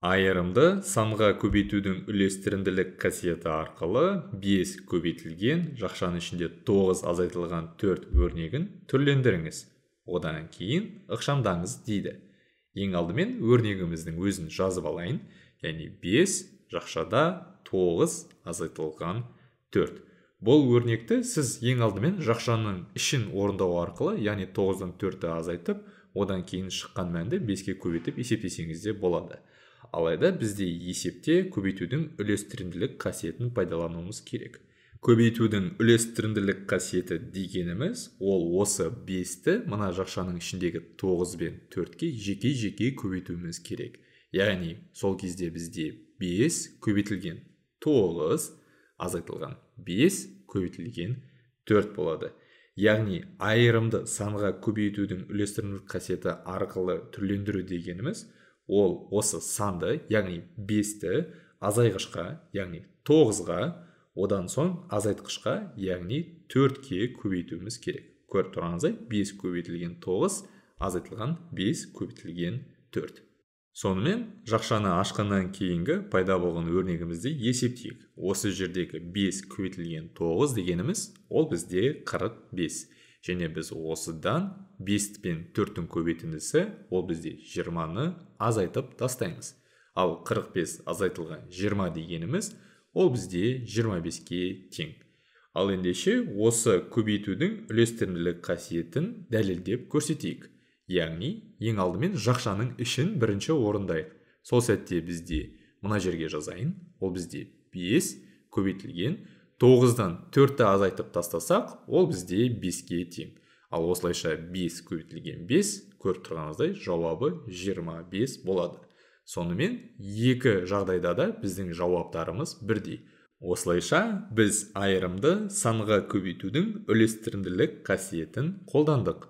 Айырымды санға көбейтудің үлестірімділік қасиеті арқылы 5 көбейтілген жақшаның ішінде 9 азайтылған 4 өрнегін түрлендіріңіз. Одан кейін ықшамдаңыз дейді. Ең алдымен өрнегіміздің өзін жазып алайын. Яғни 5 жақшада 9 азайтылған 4. Бұл өрнекті сіз ең алдымен жақшаның ішін орындау арқылы, яғни 9-дан 4-ті азайтып, одан кейін шыққан мәнді 5-ке көбейтіп есептесеңіз де болады. Алайда бізде есепте көбейтудің үлестірімділік қасиетін пайдалануымыз керек. Көбейтудің үлестірімділік қасиеті дегеніміз, ол осы 5-ті мына жақшаның ішіндегі 9 бен 4-ке жеке-жеке көбейтуіміз керек. Яғни, сол кезде бізде 5 көбейтілген 9 азайтылған 5 көбейтілген 4 болады. Яғни, айырымды санға көбейтудің үлестірімділік қасиеті арқылы түрлендіру дегеніміз, ол осы санды, яғни 5-ті азайғышқа, яғни 9-ға, одан соң азайтқышқа, яғни 4-ке көбейтуіміз керек. Көріп тұрғаныңыздай, 5 көбейтілген 9, азайтылған 5 көбейтілген 4. Сонымен, жақшаны ашқаннан кейінгі пайда болған өрнегімізді есептейік. Осы жердегі 5 көбейтілген 9 дегеніміз, ол бізде 45. Және біз осыдан 5 пен 4-тің көбейтіндісі, ол бізде 20-ны азайтып тастаймыз. Ал 45 азайтылған 20 дегеніміз, ол бізде 25-ке тең. Ал ендеше осы көбейтудің үлестірімділік қасиетін дәлелдеп көрсетейік. Яғни, ең алдымен жақшаның ішін бірінші орындайық. Сол сәтте бізде мына жерге жазайын, ол бізде 5 көбейтілген 9-дан 4-ті азайтып тастасақ, ол бізде 5-ке тең. Ал осылайша 5 көбейтілген 5, көріп тұрғаныңыздай жауабы 25 болады. Сонымен, екі жағдайда да біздің жауаптарымыз бірдей. Осылайша, біз айырымды санға көбейтудің үлестірімділік қасиетін қолдандық.